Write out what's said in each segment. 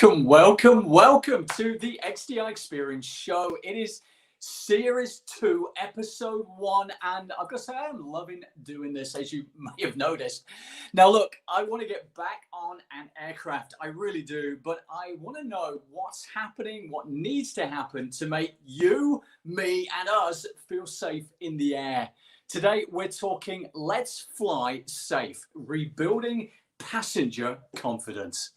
Welcome to the XDI Experience Show. It is Series 2, Episode 1, and I've got to say, I'm loving doing this, as you may have noticed. Now, look, I want to get back on an aircraft. I really do, but I want to know what's happening, what needs to happen to make you, me, and us feel safe in the air. Today, we're talking Let's Fly Safe, rebuilding passenger confidence.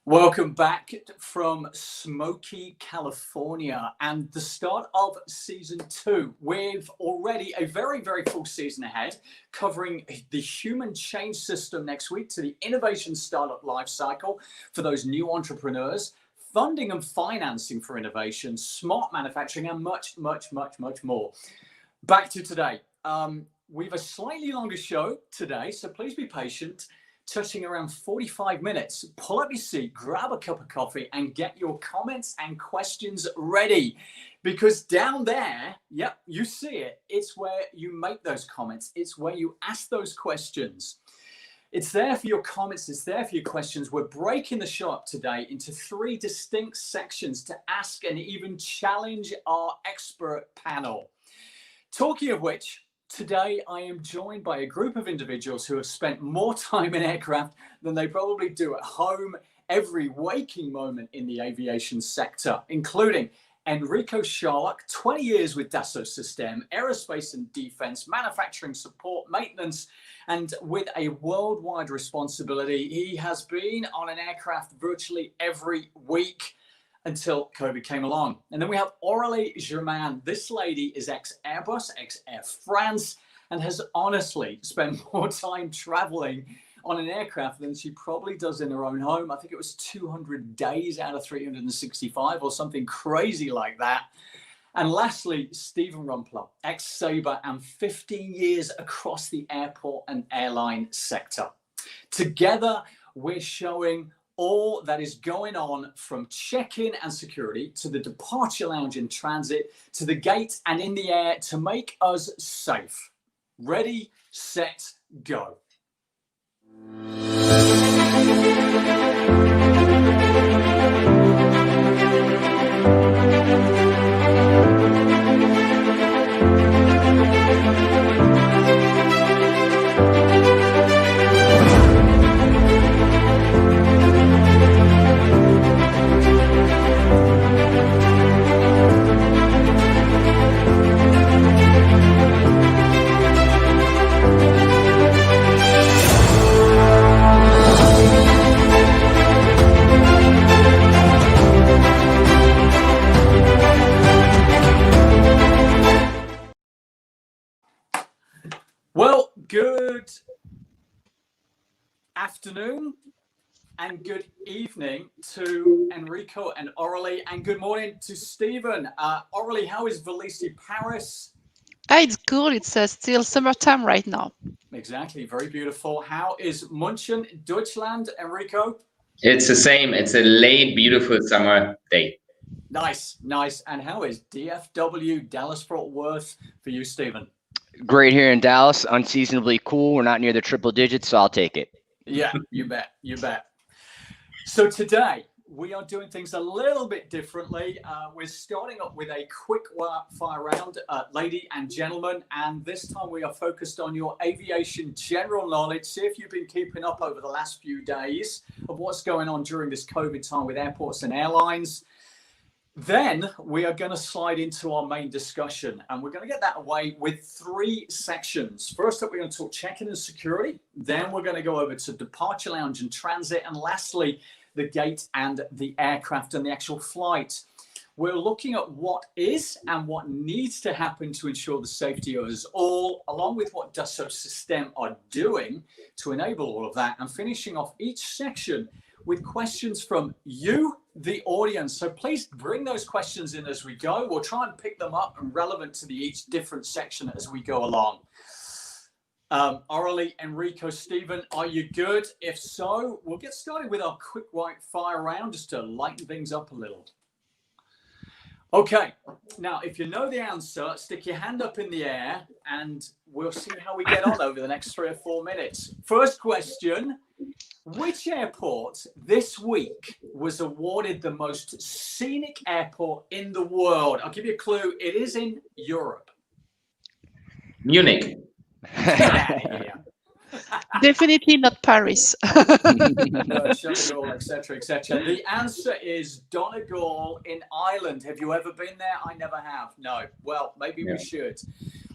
Welcome back from smoky California and the start of Season 2. We've already a very full season ahead, covering the human change system next week to the innovation startup life cycle for those new entrepreneurs, funding and financing for innovation, smart manufacturing, and much more. Back to today. We have a slightly longer show today, so please be patient. Touching around 45 minutes. Pull up your seat, grab a cup of coffee, and get your comments and questions ready. Because down there, yep, you see it, it's where you make those comments. It's where you ask those questions. It's there for your comments, it's there for your questions. We're breaking the show up today into 3 distinct sections to ask and even challenge our expert panel. Talking of which, today, I am joined by a group of individuals who have spent more time in aircraft than they probably do at home every waking moment in the aviation sector, including Enrico Sharlock, 20 years with Dassault Systèmes, aerospace and defense, manufacturing support, maintenance, and with a worldwide responsibility. He has been on an aircraft virtually every week until COVID came along. And then we have Aurélie Germain. This lady is ex-Airbus, ex-Air France, and has honestly spent more time traveling on an aircraft than she probably does in her own home. I think it was 200 days out of 365 or something crazy like that. And lastly, Stephen Rumpler, ex-Sabre and 15 years across the airport and airline sector. Together, we're showing all that is going on from check-in and security to the departure lounge and transit to the gate and in the air to make us safe. Ready, set, go. Well, good afternoon and good evening to Enrico and Aurélie, and good morning to Stephen. Aurélie, how is Vélizy, Paris? It's cool. It's still summertime right now. Exactly, very beautiful. How is München, Deutschland, Enrico? It's the same. It's a late, beautiful summer day. Nice. And how is DFW, Dallas-Fort Worth, for you, Stephen? Great here in Dallas, unseasonably cool. We're not near the triple digits, so I'll take it. Yeah, you bet. So today we are doing things a little bit differently. We're starting up with a quick fire round, lady and gentlemen, and this time we are focused on your aviation general knowledge. See if you've been keeping up over the last few days of what's going on during this COVID time with airports and airlines. Then we are going to slide into our main discussion, and we're going to get that away with 3 sections. First up, we're going to talk check-in and security. Then we're going to go over to departure lounge and transit. And lastly, the gate and the aircraft and the actual flight. We're looking at what is and what needs to happen to ensure the safety of us all, along with what Dassault Systèmes are doing to enable all of that, and finishing off each section with questions from you, the audience. So please bring those questions in as we go. We'll try and pick them up and relevant to each different section as we go along. Aurelie, Enrico, Stephen, are you good? If so, we'll get started with our quick white fire round just to lighten things up a little. Okay, now if you know the answer, stick your hand up in the air and we'll see how we get on over the next 3 or 4 minutes. First question, which airport this week was awarded the most scenic airport in the world? I'll give you a clue, it is in Europe. Munich. Get out of here. Definitely not Paris. Charleroi, etc., etc. The answer is Donegal in Ireland. Have you ever been there? I never have. No. Well, maybe we should.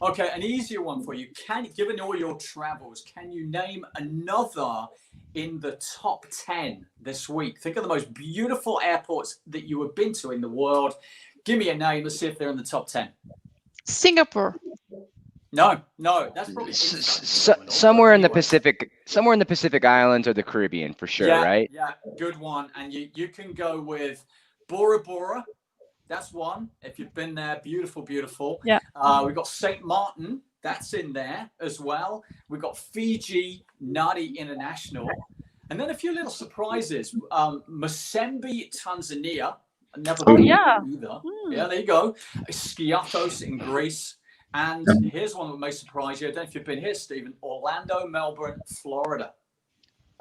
Okay, an easier one for you. Given all your travels, can you name another in the top 10 this week? Think of the most beautiful airports that you have been to in the world. Give me a name. Let's see if they're in the top 10. Singapore. No, that's probably somewhere in the Pacific, somewhere in the Pacific Islands or the Caribbean for sure, right? Yeah, good one. And you can go with Bora Bora. That's one. If you've been there, beautiful, beautiful. Yeah. We've got St. Martin. That's in there as well. We've got Fiji, Nadi International. And then a few little surprises. Musembe, Tanzania. I've never been there either. Yeah, there you go. Skiathos in Greece. And here's one that may surprise you. I don't know if you've been here, Stephen. Orlando, Melbourne, Florida.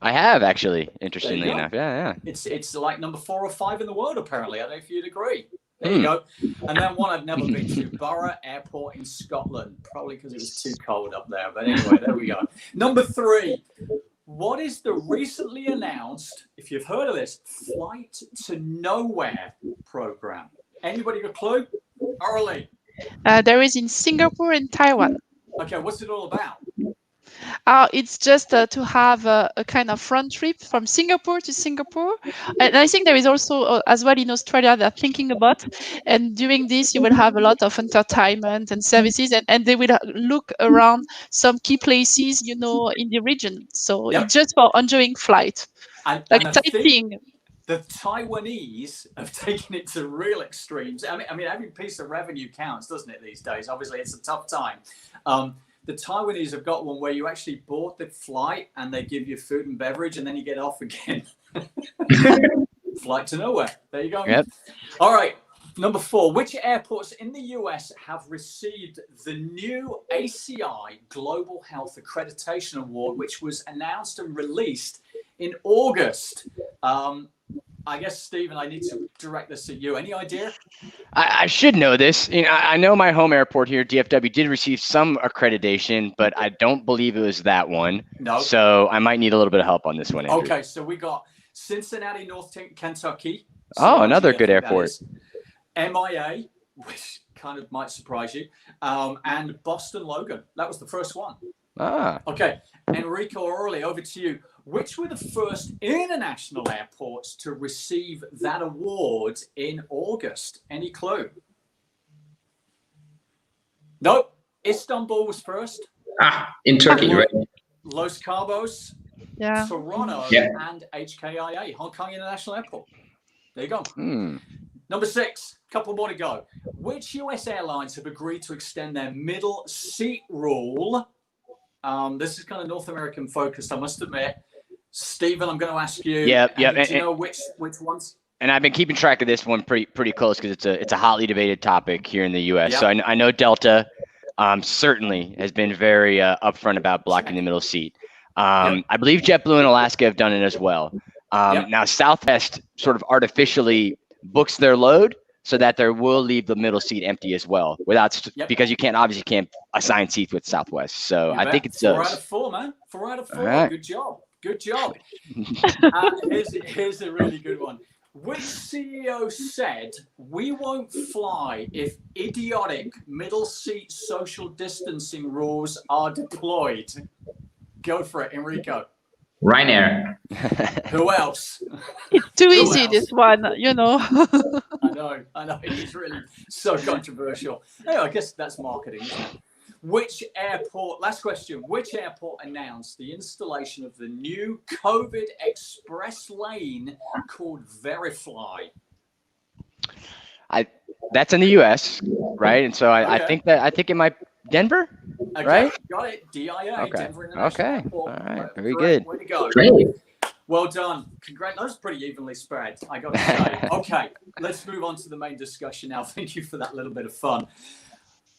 I have actually, interestingly enough. Yeah. It's like number 4 or 5 in the world, apparently. I don't know if you'd agree. There you go. And then one I've never been to, Borough Airport in Scotland, probably because it was too cold up there. But anyway, there we go. Number 3. What is the recently announced, if you've heard of this, Flight to Nowhere program? Anybody got a clue? Aurelie. There is in Singapore and Taiwan. Okay, what's it all about? It's just to have a kind of front trip from Singapore to Singapore. And I think there is also, as well in Australia, they're thinking about. And during this, you will have a lot of entertainment and services, and they will look around some key places, in the region. So it's just for enjoying flight. And sightseeing. The Taiwanese have taken it to real extremes. I mean, every piece of revenue counts, doesn't it, these days? Obviously, it's a tough time. The Taiwanese have got one where you actually bought the flight and they give you food and beverage and then you get off again. Flight to nowhere. There you go. Yep. All right. Number 4. Which airports in the US have received the new ACI Global Health Accreditation Award, which was announced and released in August? I guess, Stephen, I need to direct this at you. Any idea? I should know this. I know my home airport here, DFW, did receive some accreditation, but I don't believe it was that one. No. So I might need a little bit of help on this one, Andrew. Okay, so we got Cincinnati, North Kentucky. Oh, another good airport. MIA, which kind of might surprise you, and Boston Logan. That was the first one. Okay, Enrico, Aurelie, over to you. Which were the first international airports to receive that award in August? Any clue? Nope. Istanbul was first. In Turkey, right? Los Cabos, Toronto, and HKIA, Hong Kong International Airport. There you go. Number 6, couple more to go. Which US airlines have agreed to extend their middle seat rule? This is kind of North American focused, I must admit. Stephen, I'm going to ask you. Do you know which ones? And I've been keeping track of this one pretty close because it's a hotly debated topic here in the U.S. Yep. So I know Delta certainly has been very upfront about blocking the middle seat. I believe JetBlue and Alaska have done it as well. Now Southwest sort of artificially books their load so that they will leave the middle seat empty as well, because you obviously can't assign seats with Southwest. So I think it's 4 out of 4, man. 4 out of 4. Right. Good job. Good job. Here's a really good one. Which CEO said we won't fly if idiotic middle seat social distancing rules are deployed? Go for it, Enrico. Ryanair. Who else? It's too easy, this one, I know. It's really so controversial. Anyway, I guess that's marketing, isn't it? Which airport, last question, which airport announced the installation of the new COVID express lane called Verifly? That's in the U.S., right? And so I think it might Denver, Okay, right? got it. DIA, Okay. Denver International Okay. Airport. All right. Very Great. good. Way to go. Great. Well done. Congrats. That was pretty evenly spread, I got to say. Okay, let's move on to the main discussion now. Thank you for that little bit of fun.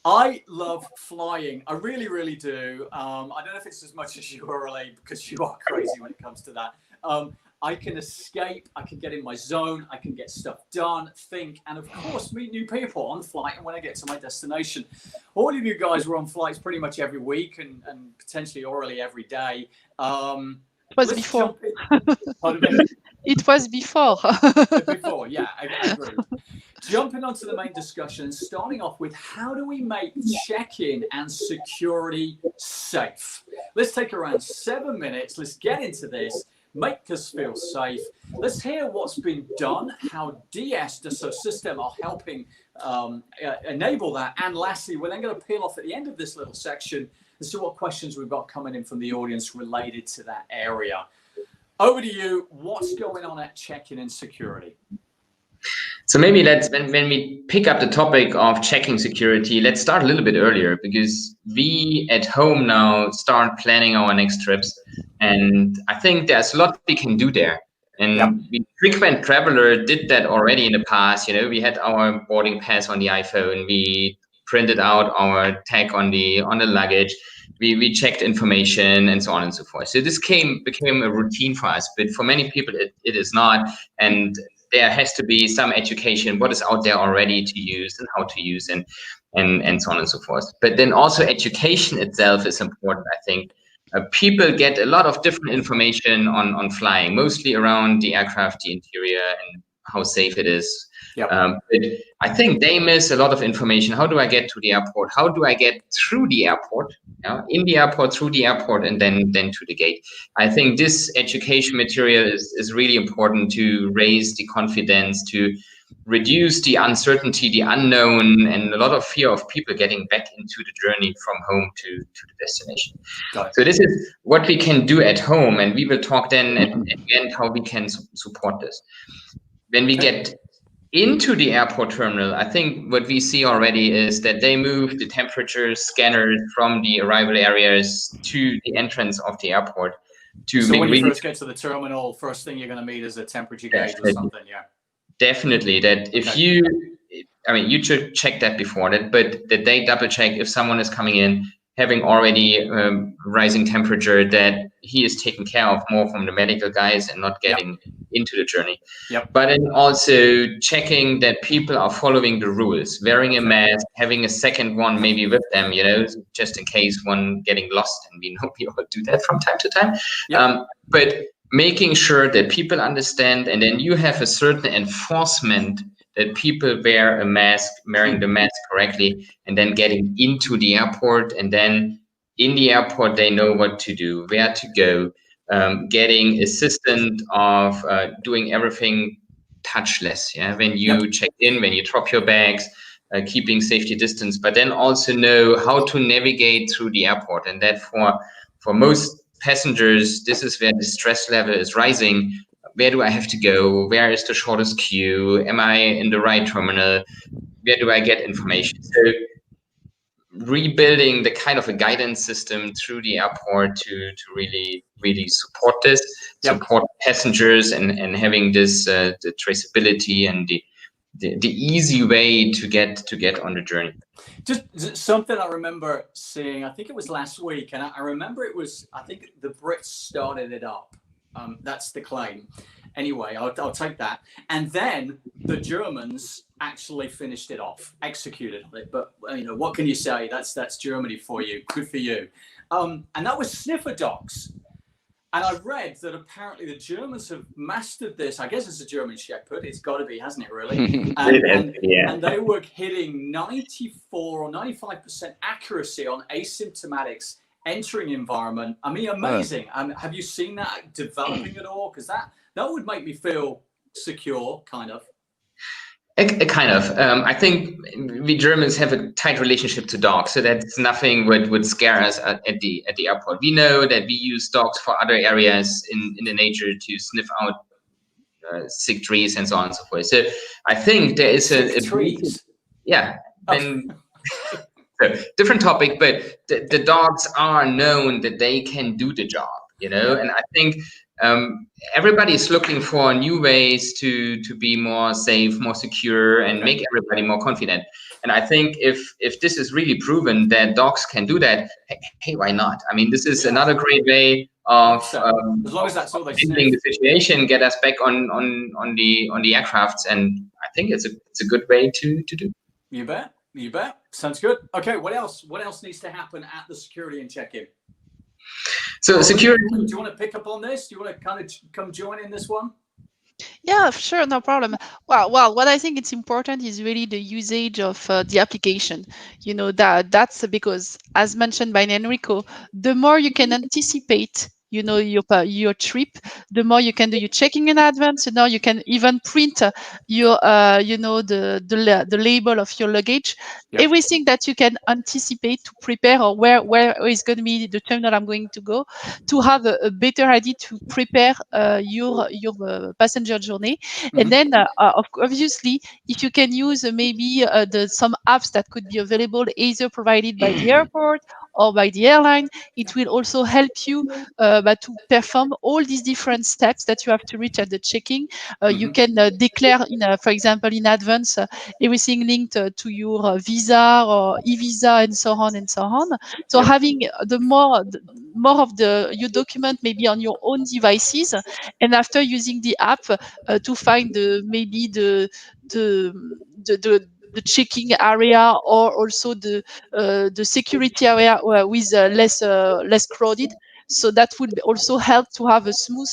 I love flying. I really, really do. I don't know if it's as much as you, Aurelie, because you are crazy when it comes to that. I can escape, I can get in my zone, I can get stuff done, think, and of course, meet new people on flight and when I get to my destination. All of you guys were on flights pretty much every week and potentially orally every day. It was before. Pardon me? It was before. Before, yeah, I agree. Jumping onto the main discussion, starting off with how do we make check-in and security safe? Let's take around 7 minutes. Let's get into this. Make us feel safe. Let's hear what's been done, how Dassault Systèmes are helping enable that. And lastly, we're then going to peel off at the end of this little section as to what questions we've got coming in from the audience related to that area. Over to you. What's going on at check-in and security? So maybe when we pick up the topic of checking security, let's start a little bit earlier, because we at home now start planning our next trips. And I think there's a lot we can do there. And we frequent traveler did that already in the past. You know, we had our boarding pass on the iPhone. We printed out our tag on the luggage. We checked information and so on and so forth. So this became a routine for us, but for many people it is not. And there has to be some education, what is out there already to use and how to use and so on and so forth. But then also education itself is important, I think. People get a lot of different information on flying, mostly around the aircraft, the interior, and how safe it is. But I think they miss a lot of information. How do I get to the airport? How do I get through the airport? In the airport, through the airport, and then to the gate. I think this education material is really important to raise the confidence, to reduce the uncertainty, the unknown, and a lot of fear of people getting back into the journey from home to the destination. So this is what we can do at home, and we will talk then at the end how we can support this. When we get into the airport terminal, I think what we see already is that they move the temperature scanners from the arrival areas to the entrance of the airport. So when you first get to the terminal, first thing you're going to meet is a temperature gauge or something, Definitely. That if you should check that before that, but that they double check if someone is coming in having already rising temperature, that he is taken care of more from the medical guys and not getting into the journey. But then also checking that people are following the rules, wearing a mask, having a second one maybe with them, you know, just in case one getting lost, and we know we all do that from time to time. But making sure that people understand, and then you have a certain enforcement that people wear a mask, wearing the mask correctly, and then getting into the airport, and then in the airport they know what to do, where to go, getting assistance of doing everything touchless. When you check in, when you drop your bags, keeping safety distance, but then also know how to navigate through the airport. And that for most passengers, this is where the stress level is rising. Where do I have to go? Where is the shortest queue? Am I in the right terminal? Where do I get information? So rebuilding the kind of a guidance system through the airport to really support this, support passengers, and having this the traceability and the easy way to get on the journey. Just something I remember seeing, I think it was last week, and I remember I think the Brits started it up. That's the claim. Anyway, I'll take that. And then the Germans actually finished it off, executed it. But you know, what can you say? That's Germany for you. Good for you. And that was sniffer dogs. And I read that apparently the Germans have mastered this. I guess it's a German Shepherd. It's got to be, hasn't it, really? And they were hitting 94 or 95% accuracy on asymptomatics entering environment. I mean, amazing. Have you seen that developing at all? Because that would make me feel secure, kind of. Kind of. I think we Germans have a tight relationship to dogs, so that's nothing would scare us at the airport. We know that we use dogs for other areas in the nature to sniff out sick trees and so on and so forth. So I think there is a trees. Yeah. Then different topic, but the dogs are known that they can do the job, and I think everybody is looking for new ways to be more safe, more secure, and make everybody more confident. And I think if this is really proven that dogs can do that, hey, why not? I mean, this is another great way of as long as that's all they handling the situation, get us back on the aircrafts, and I think it's a good way to do. You bet. You bet. Sounds good. Okay, what else? What else needs to happen at the security and check-in? So security. Do you want to pick up on this? Do you want to kind of come join in this one? Yeah, sure, no problem. Well, what I think it's important is really the usage of the application. That's because, as mentioned by Enrico, the more you can anticipate your trip, the more you can do your checking in advance. Now you can even print your the label of your luggage. Everything that you can anticipate to prepare, or where is going to be the terminal I'm going to go, to have a better idea to prepare your passenger journey. And then obviously, if you can use maybe some apps that could be available, either provided by the airport or by the airline, it will also help you to perform all these different steps that you have to reach at the check-in. You can declare, for example, in advance, everything linked to your visa or e-visa and so on and so on. So having the more of your document maybe on your own devices, and after using the app to find maybe the checking area, or also the security area with less crowded. So that would also help to have a smooth,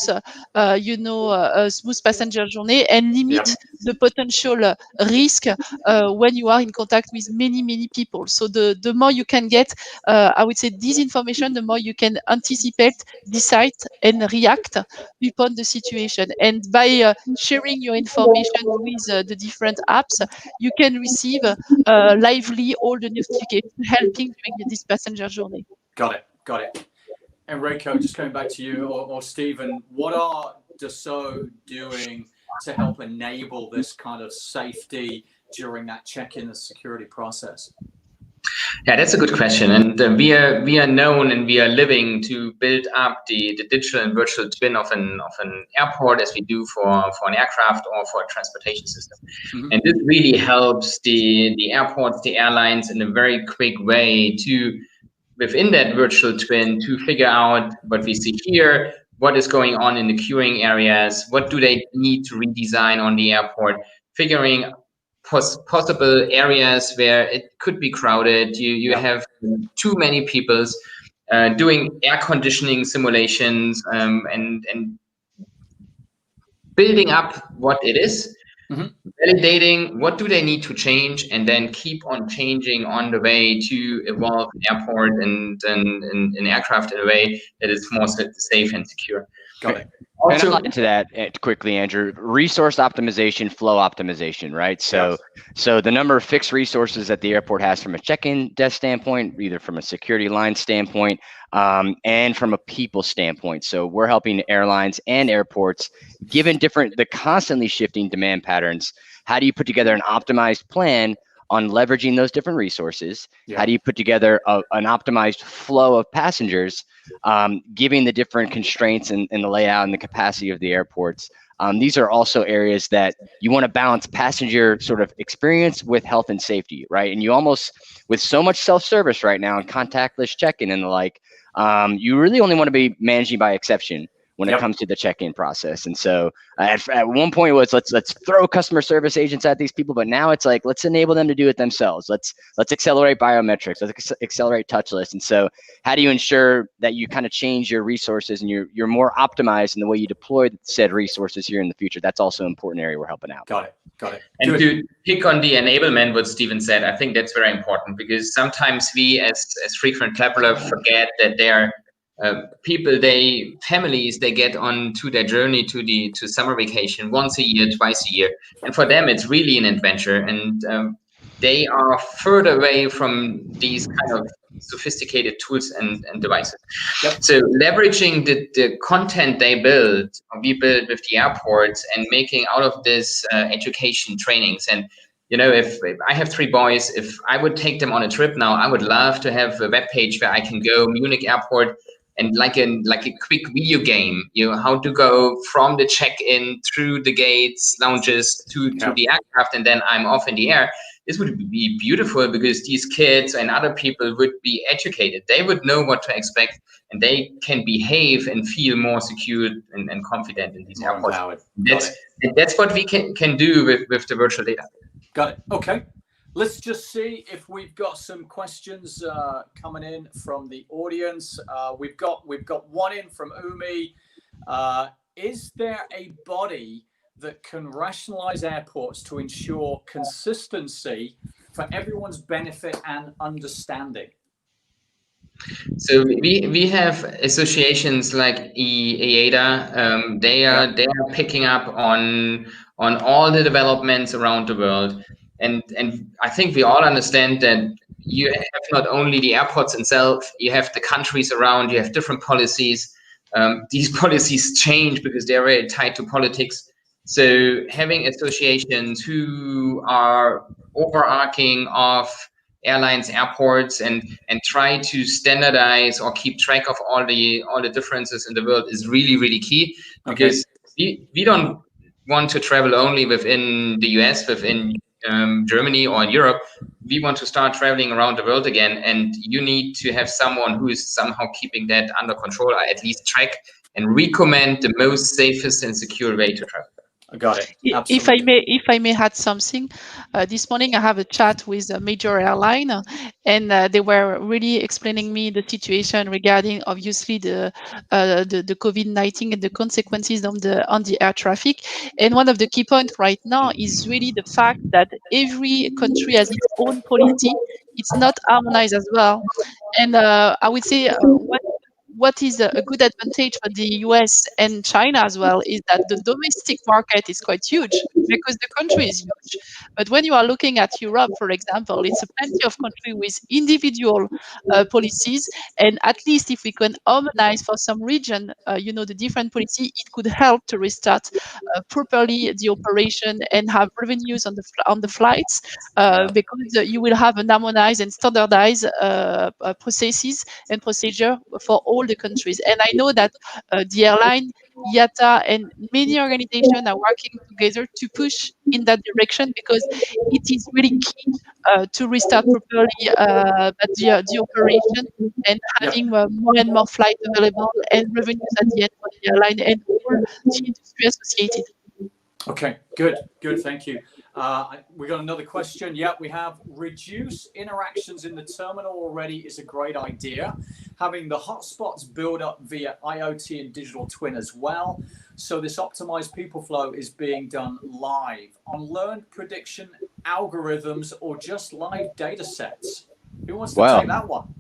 a smooth passenger journey, and limit the potential risk when you are in contact with many people. So the more you can get, I would say, this information, the more you can anticipate, decide, and react upon the situation. And by sharing your information with the different apps, you can receive lively all the notifications helping during this passenger journey. Got it. Enrico, just coming back to you, or Stephen, what are Dassault doing to help enable this kind of safety during that check-in and security process? Yeah, that's a good question. And we are known, and we are living to build up the digital and virtual twin of an airport, as we do for an aircraft or for a transportation system. And this really helps the airports, the airlines, in a very quick way to, within that virtual twin, to figure out what we see here, what is going on in the queuing areas, what do they need to redesign on the airport, figuring possible areas where it could be crowded. You have too many people, doing air conditioning simulations, and building up what it is. Validating what do they need to change, and then keep on changing on the way to evolve an airport and an aircraft in a way that is more safe and secure. Got it. Also, and I'll add to that quickly, Andrew. Resource optimization, flow optimization, right? So the number of fixed resources that the airport has from a check-in desk standpoint, either from a security line standpoint, and from a people standpoint. So we're helping airlines and airports, given the constantly shifting demand patterns. How do you put together an optimized plan on leveraging those different resources? How do you put together an optimized flow of passengers, given the different constraints and the layout and the capacity of the airports? These are also areas that you want to balance passenger sort of experience with health and safety, right? And you almost, with so much self-service right now and contactless check-in and the like, you really only want to be managing by exception when it comes to the check-in process. And so at one point it was let's throw customer service agents at these people, but now it's like, let's enable them to do it themselves. Let's accelerate biometrics, let's accelerate touchless. And so how do you ensure that you kind of change your resources and you're more optimized in the way you deploy said resources here in the future? That's also an important area we're helping out. Got it. And to pick on the enablement, what Stephen said, I think that's very important, because sometimes we as frequent traveler forget that there are families, they get on to their journey to summer vacation once a year, twice a year, and for them it's really an adventure, and they are further away from these kind of sophisticated tools and devices. Yep. So leveraging the content we build with the airports and making out of this education trainings. And if I have 3 boys, if I would take them on a trip now, I would love to have a web page where I can go Munich airport and like a quick video game, how to go from the check-in through the gates, lounges to the aircraft, and then I'm off in the air. This would be beautiful because these kids and other people would be educated. They would know what to expect, and they can behave and feel more secure and confident in these airports. That's what we can do with the virtual data. Got it. Okay. Let's just see if we've got some questions coming in from the audience. We've got one in from Umi. Is there a body that can rationalize airports to ensure consistency for everyone's benefit and understanding? So we have associations like IATA. They are picking up on all the developments around the world. And I think we all understand that you have not only the airports themselves, you have the countries around, you have different policies. These policies change because they're very tied to politics. So having associations who are overarching of airlines, airports, and try to standardize or keep track of all the differences in the world is really, really key, because we don't want to travel only within the US, within Germany or Europe. We want to start traveling around the world again, and you need to have someone who is somehow keeping that under control, or at least track and recommend the most safest and secure way to travel. I got it. If I may add something, this morning I have a chat with a major airline, and they were really explaining me the situation regarding obviously the COVID-19 and the consequences on the air traffic. And one of the key points right now is really the fact that every country has its own policy. It's not harmonized as well. And I would say what is a good advantage for the US and China as well is that the domestic market is quite huge because the country is huge. But when you are looking at Europe, for example, it's a plenty of country with individual policies. And at least if we can harmonize for some region, the different policy, it could help to restart properly the operation and have revenues on the flights because you will have an harmonized and standardized processes and procedure for all the countries. And I know that the airline, IATA, and many organizations are working together to push in that direction because it is really key to restart properly the operation and having more and more flights available and revenues at the end for the airline and all the industry associated. Okay, good, thank you. We got another question. Yeah, we have reduce interactions in the terminal already is a great idea. Having the hotspots build up via IoT and digital twin as well. So this optimized people flow is being done live on learned prediction algorithms or just live data sets. Who wants to take that one?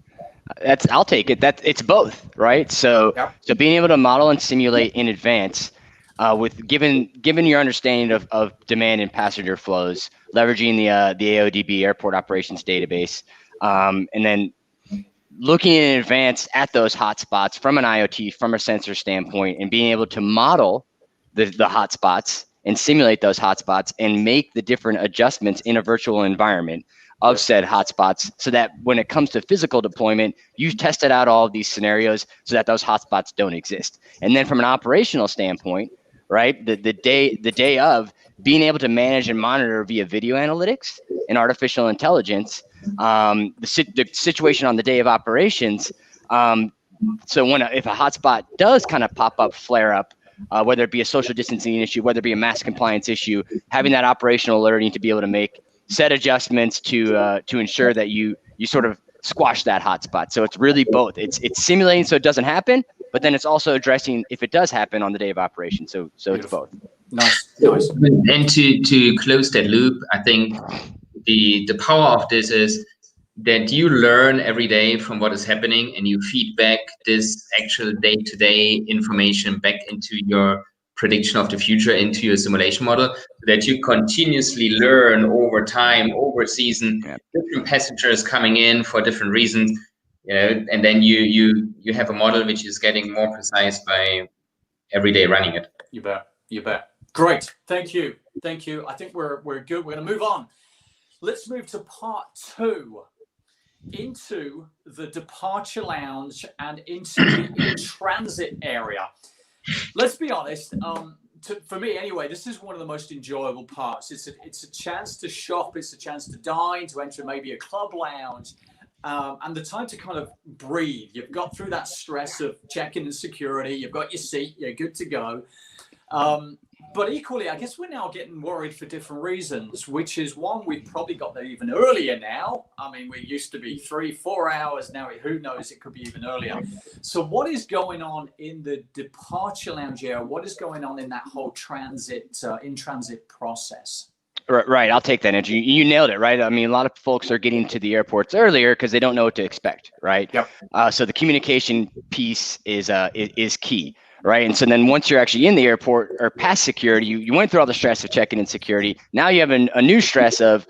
I'll take it. It's both, right? So being able to model and simulate in advance. With given your understanding of demand and passenger flows, leveraging the AODB Airport Operations Database, and then looking in advance at those hotspots from an IoT, from a sensor standpoint, and being able to model the hotspots and simulate those hotspots and make the different adjustments in a virtual environment of said hotspots, so that when it comes to physical deployment, you've tested out all of these scenarios so that those hotspots don't exist. And then from an operational standpoint, right, the day of, being able to manage and monitor via video analytics and artificial intelligence the situation on the day of operations. So if a hotspot does kind of pop up, flare up, whether it be a social distancing issue, whether it be a mask compliance issue, having that operational alerting to be able to make set adjustments to ensure that you sort of squash that hotspot. So it's really both. It's simulating so it doesn't happen, but then it's also addressing if it does happen on the day of operation. So it's both. Nice. And to close that loop, I think the power of this is that you learn every day from what is happening and you feed back this actual day-to-day information back into your prediction of the future, into your simulation model, so that you continuously learn over time, over season, different passengers coming in for different reasons, and then you have a model which is getting more precise by every day running it. You bet. You bet. Great. Thank you. Thank you. I think we're good. We're going to move on. Let's move to part 2, into the departure lounge and into the in-transit area. Let's be honest. For me, anyway, this is one of the most enjoyable parts. It's a chance to shop. It's a chance to dine, to enter maybe a club lounge, and the time to kind of breathe. You've got through that stress of check-in and security. You've got your seat. You're good to go. But equally, I guess we're now getting worried for different reasons, which is one, we've probably got there even earlier now. I mean, we used to be 3-4 hours. Now, who knows, it could be even earlier. So what is going on in the departure lounge area? What is going on in that whole in-transit process? Right. I'll take that, Andrew. You nailed it, right? I mean, a lot of folks are getting to the airports earlier because they don't know what to expect, right? Yep. So the communication piece is key. Right. And so then once you're actually in the airport or past security, you went through all the stress of checking in security. Now you have a new stress of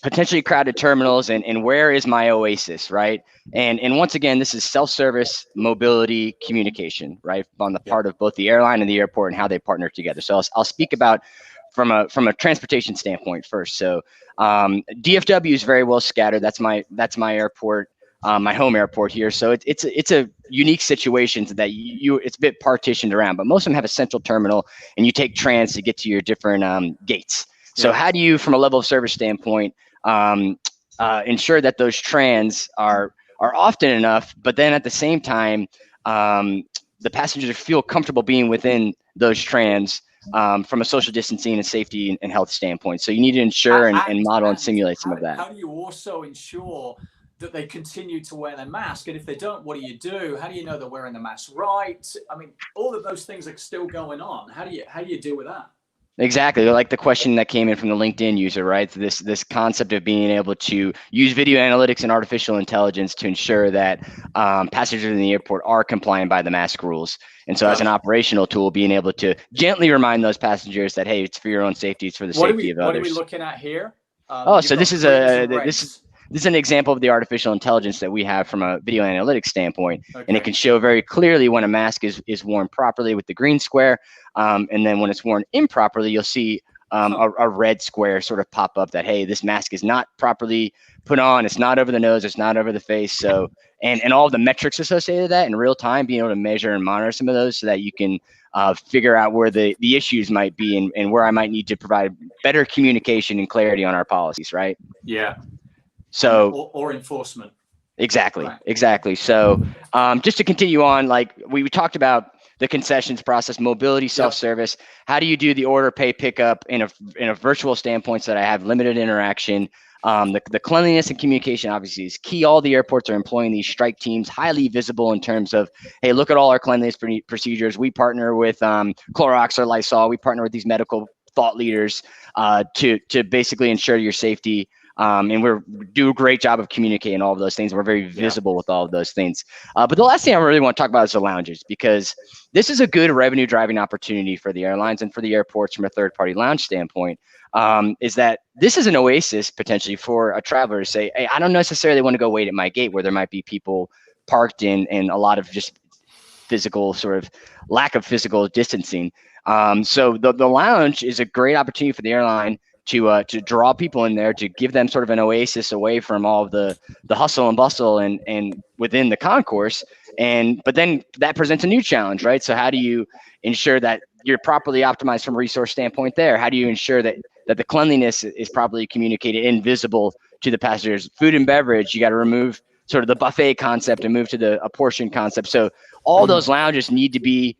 potentially crowded terminals and where is my oasis, right? And once again, this is self-service mobility communication, right? On the part of both the airline and the airport and how they partner together. So I'll speak about from a transportation standpoint first. So DFW is very well scattered. That's my airport. My home airport here. So it's a unique situation that it's a bit partitioned around, but most of them have a central terminal and you take trans to get to your different gates. So how do you, from a level of service standpoint, ensure that those trans are often enough, but then at the same time, the passengers feel comfortable being within those trans from a social distancing and safety and health standpoint. So you need to ensure and model and simulate some of that. How do you also ensure that they continue to wear their mask? And if they don't, what do you do? How do you know they're wearing the mask right? I mean, all of those things are still going on. How do you deal with that? Exactly. Like the question that came in from the LinkedIn user, right? So this concept of being able to use video analytics and artificial intelligence to ensure that passengers in the airport are compliant by the mask rules. And so as an operational tool, being able to gently remind those passengers that, hey, it's for your own safety, it's for the safety of others. What are we looking at here? So this is an example of the artificial intelligence that we have from a video analytics standpoint. Okay. And it can show very clearly when a mask is worn properly with the green square. And then when it's worn improperly, you'll see a red square sort of pop up that, hey, this mask is not properly put on. It's not over the nose. It's not over the face. So, and all of the metrics associated with that in real time, being able to measure and monitor some of those so that you can figure out where the issues might be and where I might need to provide better communication and clarity on our policies, right? Yeah. So or enforcement. Exactly. Right. Exactly. So just to continue on, like we talked about the concessions process, mobility, self-service. Yep. How do you do the order, pay, pickup in a virtual standpoint so that I have limited interaction? The cleanliness and communication obviously is key. All the airports are employing these strike teams, highly visible in terms of, hey, look at all our cleanliness procedures. We partner with Clorox or Lysol. We partner with these medical thought leaders to basically ensure your safety. And we do a great job of communicating all of those things. We're very visible with all of those things. But the last thing I really want to talk about is the lounges, because this is a good revenue driving opportunity for the airlines and for the airports from a third-party lounge standpoint, is that this is an oasis potentially for a traveler to say, hey, I don't necessarily want to go wait at my gate where there might be people parked in a lot of just physical sort of lack of physical distancing. So the lounge is a great opportunity for the airline to draw people in there, to give them sort of an oasis away from all of the hustle and bustle and within the concourse. But then that presents a new challenge, right? So how do you ensure that you're properly optimized from a resource standpoint there? How do you ensure that the cleanliness is properly communicated and visible to the passengers? Food and beverage, you got to remove sort of the buffet concept and move to a portion concept. So all those lounges need to be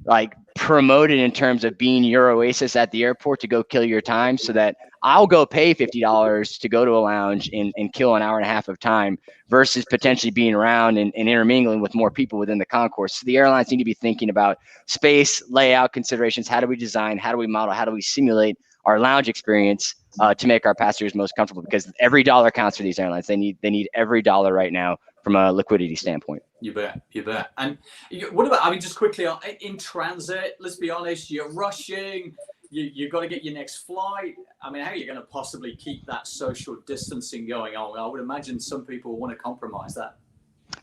like promoted in terms of being your oasis at the airport to go kill your time, so that I'll go pay $50 to go to a lounge and kill an hour and a half of time versus potentially being around and intermingling with more people within the concourse. So the airlines need to be thinking about space, layout considerations. How do we design? How do we model? How do we simulate our lounge experience to make our passengers most comfortable, because every dollar counts for these airlines. They need every dollar right now from a liquidity standpoint. You bet, you bet. And what about, I mean, just quickly, in transit, let's be honest, you're rushing, you've got to get your next flight. I mean, how are you going to possibly keep that social distancing going on? I would imagine some people want to compromise that.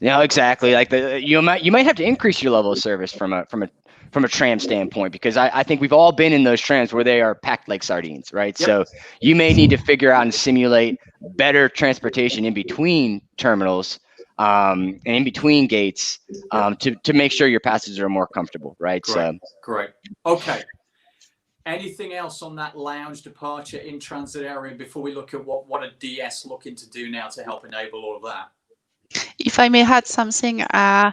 Yeah, exactly. Like you might have to increase your level of service from a tram standpoint, because I think we've all been in those trams where they are packed like sardines, right? Yep. So you may need to figure out and simulate better transportation in between terminals and in between gates to make sure your passengers are more comfortable, right? Great. Okay. Anything else on that lounge departure in transit area before we look at what a DS looking to do now to help enable all of that? If I may add something, I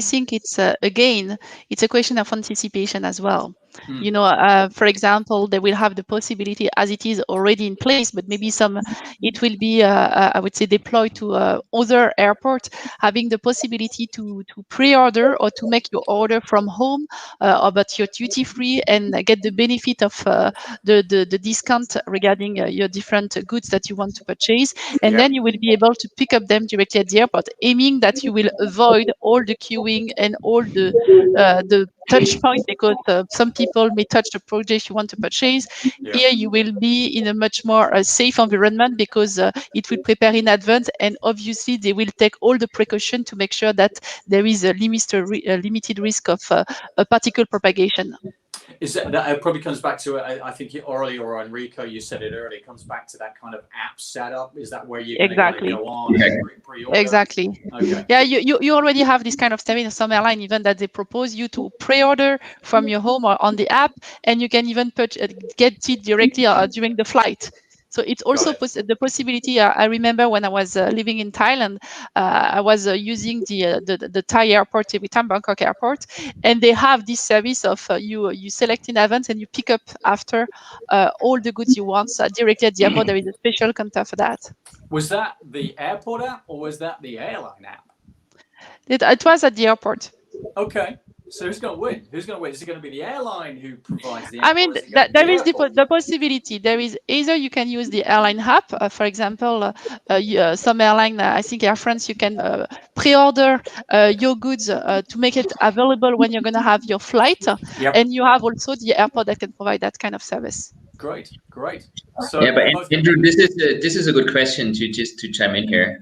think it's again, it's a question of anticipation as well. You know, for example, they will have the possibility, as it is already in place, but maybe it will be, I would say, deployed to other airports, having the possibility to pre-order or to make your order from home, about your duty free, and get the benefit of the discount regarding your different goods that you want to purchase, and then you will be able to pick up them directly at the airport, aiming that you will avoid all the queuing and all the touch point, because some people may touch the product you want to purchase. Here you will be in a much more safe environment, because it will prepare in advance, and obviously they will take all the precaution to make sure that there is a limited risk of a particle propagation. Is that it probably comes back to, I think earlier, or Enrico, you said it earlier, it comes back to that kind of app setup. Is that where you're going to go on and pre-order? Exactly. Okay. Yeah, you already have this kind of service in some airline, even that they propose you to pre-order from your home or on the app, and you can even get it directly during the flight. So it's also the possibility. I remember when I was living in Thailand, I was using the Thai airport, Bangkok airport, and they have this service of you select in advance and you pick up after all the goods you want directly at the airport. There is a special counter for that. Was that the airport app or was that the airline app? It was at the airport. Okay. So who's going to win? Who's going to win? Is it going to be the airline who provides the app? I mean, there is the possibility. There is either you can use the airline app. For example, some airline, I think Air France, you can pre-order your goods to make it available when you're going to have your flight. And you have also the airport that can provide that kind of service. Great. So yeah, but Andrew, this is a good question to chime in here.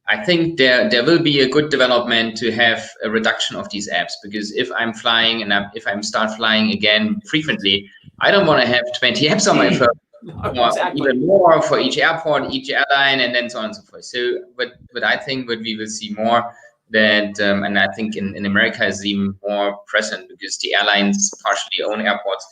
I think there will be a good development to have a reduction of these apps, because if I'm flying and if I'm start flying again frequently, I don't want to have 20 apps on my phone, or even more for each airport, each airline, and then so on and so forth. So, but I think what we will see more that, and I think in America is even more present, because the airlines partially own airports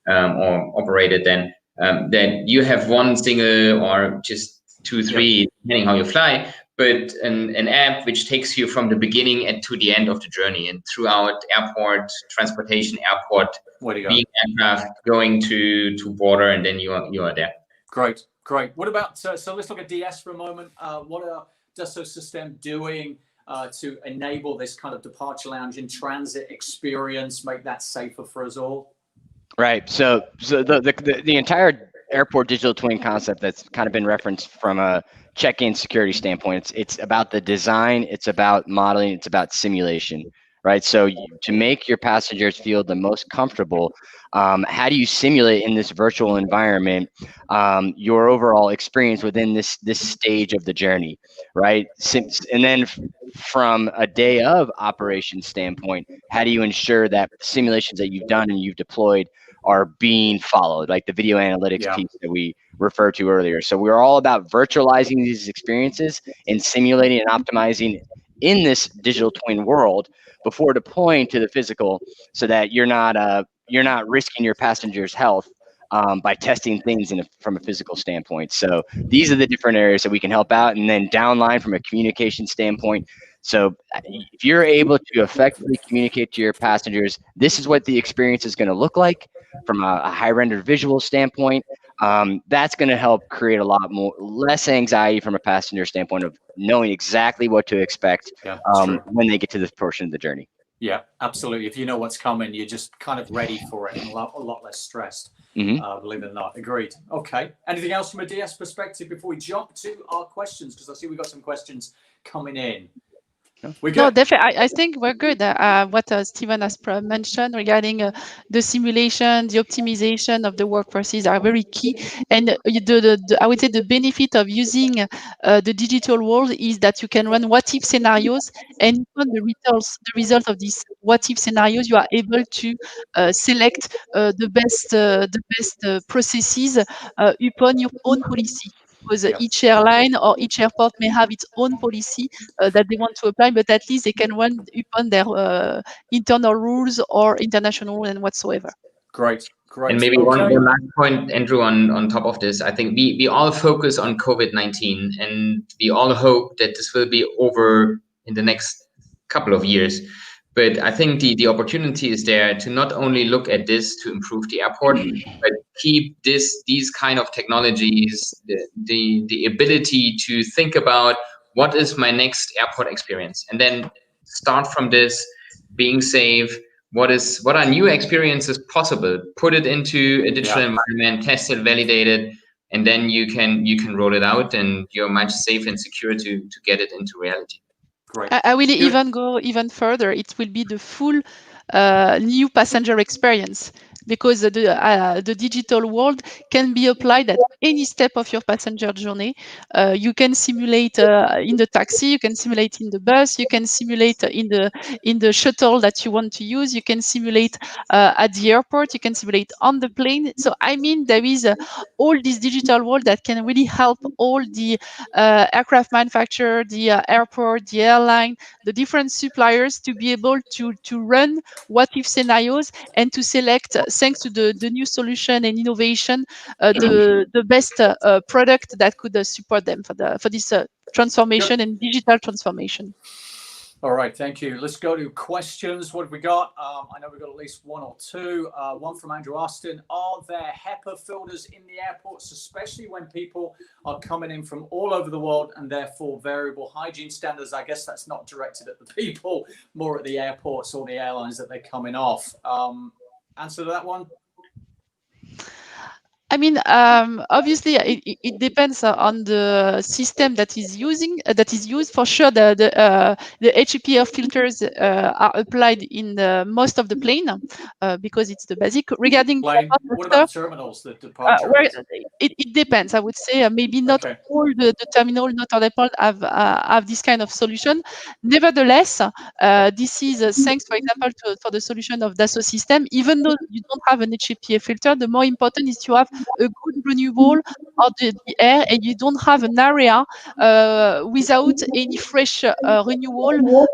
or operated then, that you have one single or just 2, 3, depending how you fly, but an app which takes you from the beginning and to the end of the journey, and throughout airport, transportation, airport, being aircraft, going to border, and then you are there. Great. What about, so let's look at DS for a moment. What are Dassault Systèmes doing to enable this kind of departure lounge in transit experience, make that safer for us all? Right. So the entire airport digital twin concept that's kind of been referenced from a check-in security standpoint, it's about the design, it's about modeling, it's about simulation, right? So to make your passengers feel the most comfortable, how do you simulate in this virtual environment your overall experience within this stage of the journey, right? And then from a day of operation standpoint, how do you ensure that simulations that you've done and you've deployed are being followed, like the video analytics piece that we referred to earlier. So we're all about virtualizing these experiences and simulating and optimizing in this digital twin world before deploying to the physical, so that you're not risking your passengers' health by testing things from a physical standpoint. So these are the different areas that we can help out. And then downline from a communication standpoint, so if you're able to effectively communicate to your passengers, this is what the experience is going to look like from a high rendered visual standpoint, that's going to help create a lot less anxiety from a passenger standpoint of knowing exactly what to expect when they get to this portion of the journey. Yeah, absolutely. If you know what's coming, you're just kind of ready for it and a lot less stressed. Believe it or not. Agreed. Okay. Anything else from a DS perspective before we jump to our questions? Because I see we've got some questions coming in. We're good. No, definitely. I think we're good. What Stephen has mentioned regarding the simulation, the optimization of the work processes are very key. And I would say the benefit of using the digital world is that you can run what-if scenarios, and on the result of these what-if scenarios, you are able to select the best processes upon your own policy. Because each airline or each airport may have its own policy that they want to apply, but at least they can run upon their internal rules or international and whatsoever. Great. And maybe one last point, Andrew, on top of this. I think we all focus on COVID-19, and we all hope that this will be over in the next couple of years. But I think the opportunity is there to not only look at this to improve the airport, but keep these kind of technologies, the ability to think about what is my next airport experience, and then start from this, being safe. What are new experiences possible? Put it into a digital environment, test it, validate it, and then you can roll it out, and you're much safe and secure to get it into reality. Great. I will even go even further. It will be the full new passenger experience, because the digital world can be applied at any step of your passenger journey. You can simulate in the taxi, you can simulate in the bus, you can simulate in the shuttle that you want to use, you can simulate at the airport, you can simulate on the plane. So I mean, there is all this digital world that can really help all the aircraft manufacturer, the airport, the airline, the different suppliers to be able to run what-if scenarios and to select, thanks to the new solution and innovation, the best product that could support them for this transformation and digital transformation. All right, thank you. Let's go to questions. What have we got? I know we've got at least one or two. One from Andrew Austin. Are there HEPA filters in the airports, especially when people are coming in from all over the world, and therefore variable hygiene standards? I guess that's not directed at the people, more at the airports or the airlines that they're coming off. Answer to that one? I mean, obviously, it depends on the system that is used. For sure, the HEPA filters are applied in most of the plane because it's the basic. Regarding what about terminals, the departure? It depends. I would say maybe not all the terminal, not all the airport have this kind of solution. Nevertheless, this is thanks, for example, for the solution of Dassault Systèmes. Even though you don't have an HEPA filter, the more important is to have a good renewal of the air, and you don't have an area without any fresh renewal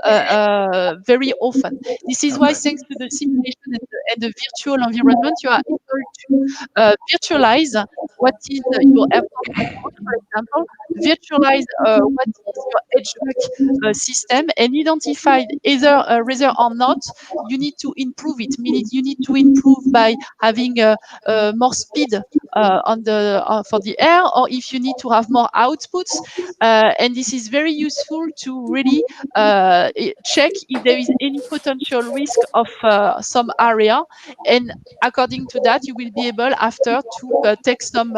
very often. This is why, thanks to the simulation and the virtual environment, you are able to virtualize what is your airport control, for example, virtualize what is your HVAC system, and identify either whether or not you need to improve it. Meaning, you need to improve by having more speed for the air, or if you need to have more outputs. And this is very useful to really check if there is any potential risk of some area, and according to that, you will be able after to take some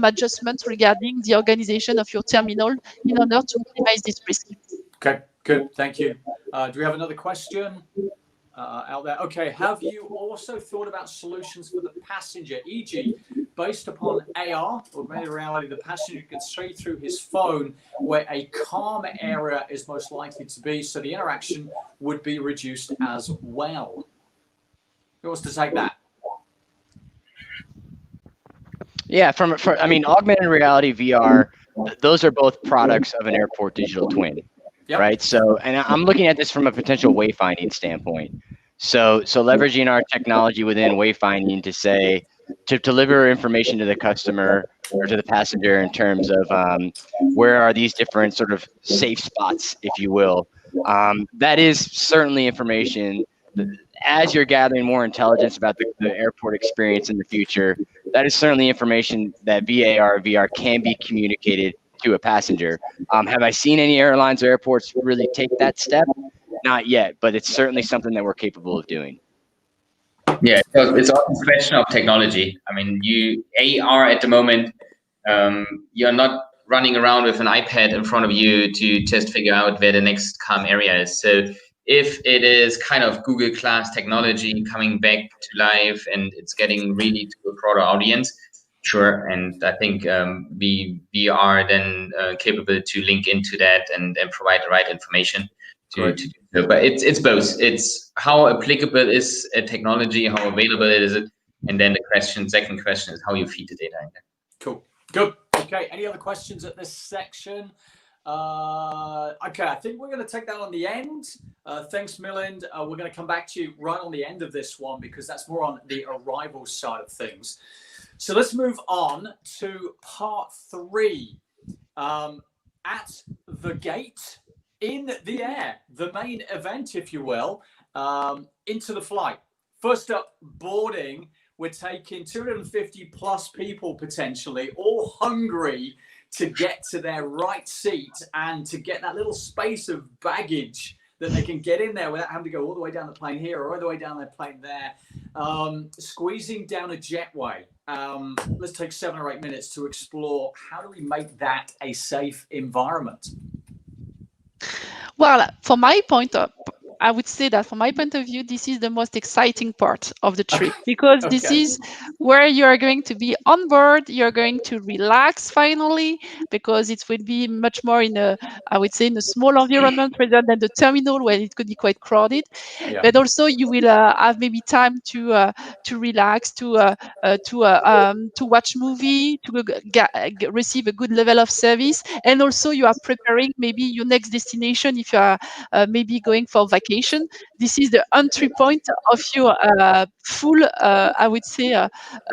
adjustments regarding the organization of your terminal in order to minimize this risk. Okay, good, thank you. Do we have another question out there? Okay, have you also thought about solutions for the passenger, e.g., based upon AR, augmented reality, the passenger can see through his phone where a calm area is most likely to be, so the interaction would be reduced as well? Who wants to take that? Yeah, I mean, augmented reality, VR, those are both products of an airport digital twin, right? So, and I'm looking at this from a potential wayfinding standpoint. So leveraging our technology within wayfinding to deliver information to the customer or to the passenger in terms of where are these different sort of safe spots, if you will. That is certainly information that, as you're gathering more intelligence about the airport experience in the future, that is certainly information that VAR or VR can be communicated to a passenger. Have I seen any airlines or airports really take that step? not yet, but it's certainly something that we're capable of doing. Yeah, so it's also a question of technology. I mean, you AR at the moment, you're not running around with an iPad in front of you to just figure out where the next calm area is. So if it is kind of Google Glass technology coming back to life and it's getting really to a broader audience, sure. And I think we are then capable to link into that and provide the right information to do so. But it's both. It's how applicable is a technology, how available is it, and then the second question is how you feed the data in there. Cool. Good. Okay. Any other questions at this section? Okay, I think we're going to take that on the end. Thanks, Milind. We're going to come back to you right on the end of this one because that's more on the arrival side of things. So let's move on to part 3. At the gate, in the air, the main event, if you will, into the flight. First up, boarding. We're taking 250 plus people potentially, all hungry to get to their right seat and to get that little space of baggage that they can get in there without having to go all the way down the plane here or all the way down the plane there. Squeezing down a jetway. Let's take 7 or 8 minutes to explore how do we make that a safe environment. Well, from my point of I would say that from my point of view, this is the most exciting part of the trip because this is where you are going to be on board. You're going to relax finally because it will be much more in a, I would say, in a small environment rather than the terminal where it could be quite crowded. Yeah. But also you will have maybe time to relax, to watch movie, to receive a good level of service, and also you are preparing maybe your next destination if you are maybe going for vacation. This is the entry point of your full, I would say,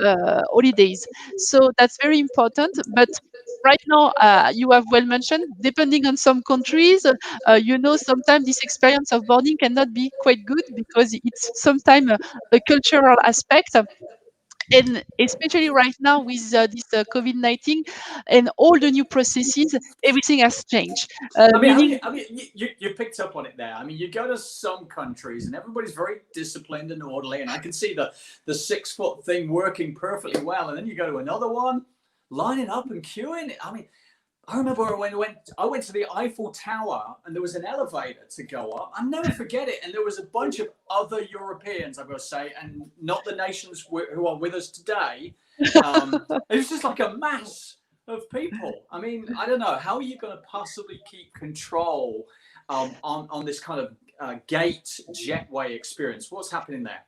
holidays. So that's very important. But right now, you have well mentioned, depending on some countries, sometimes this experience of boarding cannot be quite good because it's sometimes a cultural aspect. And especially right now with this COVID-19 and all the new processes, everything has changed. You picked up on it there. I mean, you go to some countries and everybody's very disciplined and orderly, and I can see the 6-foot thing working perfectly well. And then you go to another one, lining up and queuing. I mean, I remember when I went to the Eiffel Tower and there was an elevator to go up. I'll never forget it. And there was a bunch of other Europeans, I've got to say, and not the nations who are with us today. It was just like a mass of people. I mean, I don't know. How are you going to possibly keep control on this kind of gate jetway experience? What's happening there?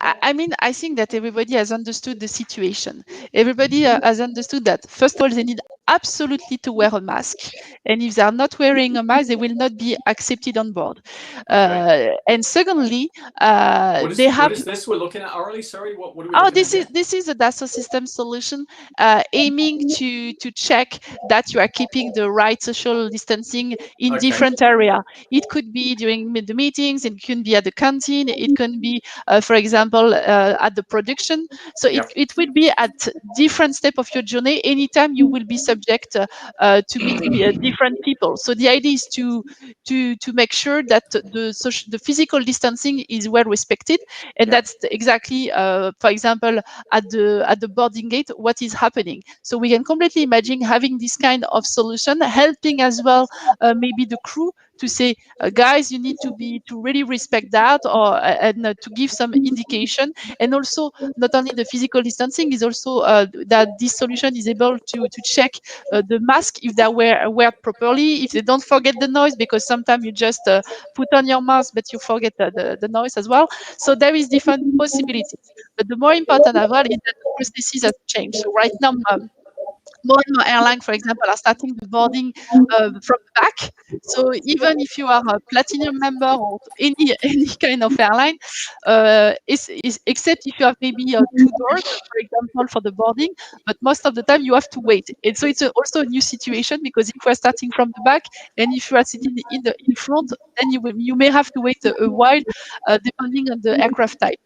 I mean, I think that everybody has understood the situation. Everybody has understood that, first of all, they need absolutely to wear a mask. And if they are not wearing a mask, they will not be accepted on board. And secondly, what is this we're looking at, Aurélie? Sorry, what are we this is a Dassault Systèmes solution aiming to check that you are keeping the right social distancing in different areas. It could be during the meetings, it could be at the canteen, it can be, for example, at the production. So it will be at different steps of your journey. Anytime you will be subject to meet different people. So the idea is to make sure that the physical distancing is well respected, and that's exactly, for example, at the boarding gate, what is happening. So we can completely imagine having this kind of solution, helping as well maybe the crew to say, guys, you need to really respect that, and to give some indication. And also, not only the physical distancing, is also that this solution is able to check the mask if they wear properly, if they don't forget the noise, because sometimes you just put on your mask, but you forget the noise as well. So there is different possibilities. But the more important as well is that the processes have changed. So right now, more and more airlines, for example, are starting the boarding from the back. So even if you are a platinum member or any kind of airline, except if you have maybe 2 doors, for example, for the boarding, but most of the time you have to wait. And so it's also a new situation, because if you are starting from the back and if you are sitting in front, then you may have to wait a while, depending on the aircraft type.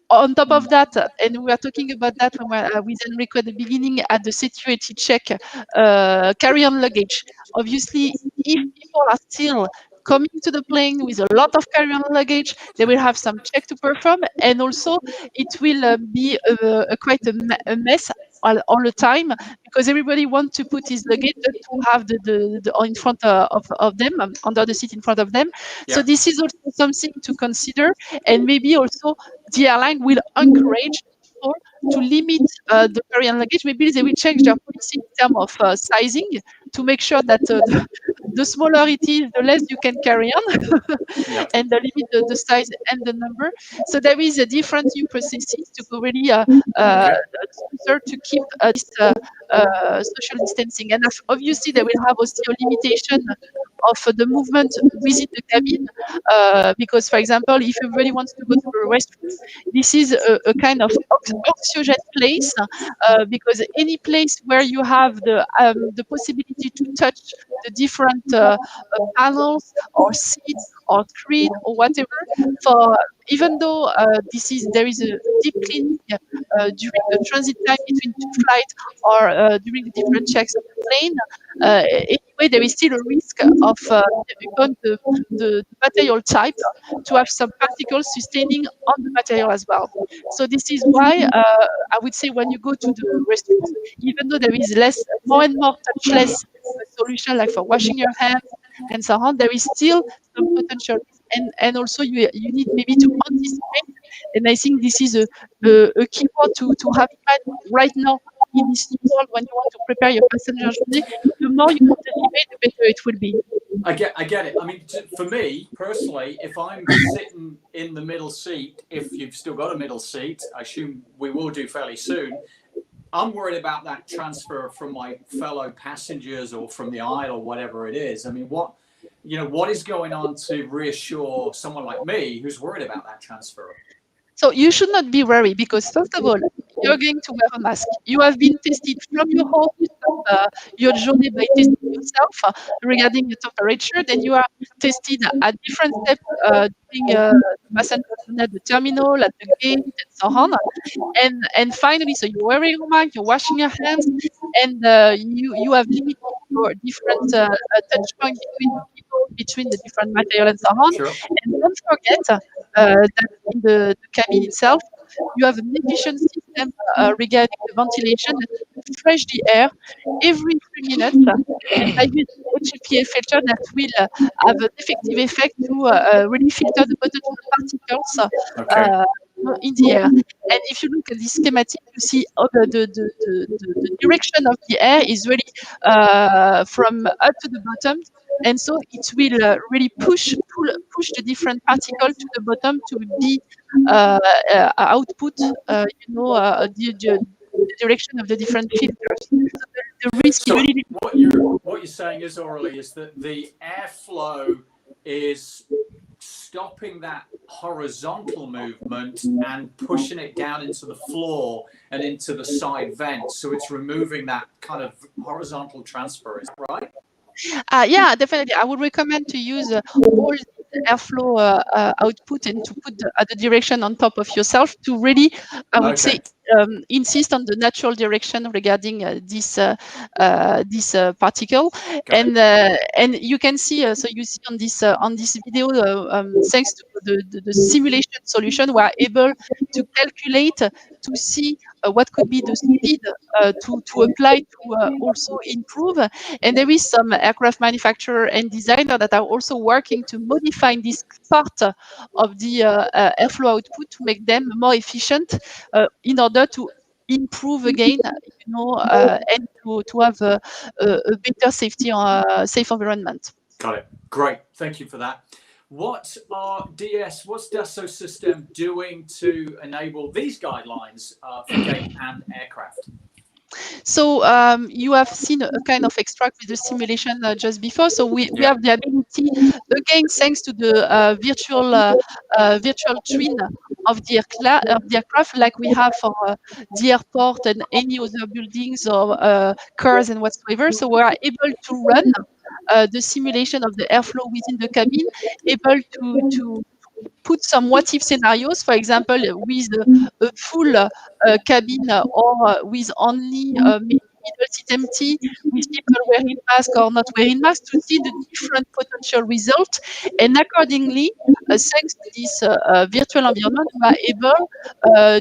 On top of that, and we were talking about that when with Enrico at the beginning, at the security check, carry-on luggage. Obviously, if people are still coming to the plane with a lot of carry-on luggage. They will have some check to perform, and also it will be quite a mess all the time, because everybody wants to put his luggage to have the in front of them, under the seat in front of them. Yeah. So this is also something to consider, and maybe also the airline will encourage people to limit the carry-on luggage. Maybe they will change their policy in terms of sizing to make sure that the smaller it is, the less you can carry on, Yeah. and limit the size and the number. So there is a different new processes to go really to keep this social distancing. And obviously, they will have also a limitation of the movement within the cabin, because, for example, if everybody wants to go to the restroom, this is a kind of oxygen place, because any place where you have the possibility to touch the different panels or seats or screen or whatever, for even though there is a deep cleaning during the transit time between two flights, or during the different checks of the plane, anyway, there is still a risk of the material type to have some particles sustaining on the material as well. So this is why I would say, when you go to the restroom, even though there is more and more touchless solution, like for washing your hands and so on, there is still some potential, and also you need maybe to anticipate. And I think this is a key word to have in mind right now in this new world. When you want to prepare your passenger journey, the more you anticipate, the better it will be. I get it. I mean, for me personally, if I'm sitting in the middle seat, if you've still got a middle seat, I assume we will do fairly soon, I'm worried about that transfer from my fellow passengers or from the aisle or whatever it is. I mean, what is going on to reassure someone like me who's worried about that transfer? So you should not be worried, because first of all, you're going to wear a mask. You have been tested from your home, your journey, by testing yourself regarding the temperature. Then you are tested at different steps during the passenger journey at the terminal, at the gate, and so on. And finally, so you're wearing a mask, you're washing your hands, and you have limited your different touch point between people, between the different material, and so on. Sure. And don't forget that in the cabin itself, you have an efficient system regarding the ventilation that refresh the air every 3 minutes, and by using HEPA filter that will have an effective effect to really filter the potential particles in the air. And if you look at this schematic, you see the direction of the air is really from up to the bottom. And so it will really push the different particles to the bottom to be output, the direction of the different filters. So the risk is really. What you're saying is, Aurélie, is that the airflow is stopping that horizontal movement and pushing it down into the floor and into the side vents. So it's removing that kind of horizontal transfer, is that right? Yeah, definitely. I would recommend to use all the airflow output and to put the direction on top of yourself to really, I would say, insist on the natural direction regarding this particle. And you can see, so you see on this video, thanks to the simulation solution, we are able to calculate to see what could be the speed to apply to also improve. And there is some aircraft manufacturer and designer that are also working to modify this part of the airflow output to make them more efficient in order to improve again, and to have a better safe environment. Got it. Great. Thank you for that. What's Dassault Systèmes doing to enable these guidelines for gate and aircraft? So you have seen a kind of extract with the simulation just before. So we have the ability, again, thanks to the virtual twin of the aircraft, like we have for the airport and any other buildings or cars and whatsoever. So we are able to run the simulation of the airflow within the cabin, able to put some what if scenarios, for example, with a full cabin or with only maybe middle seat empty with people wearing masks or not wearing masks to see the different potential results. And accordingly, thanks to this virtual environment, we are able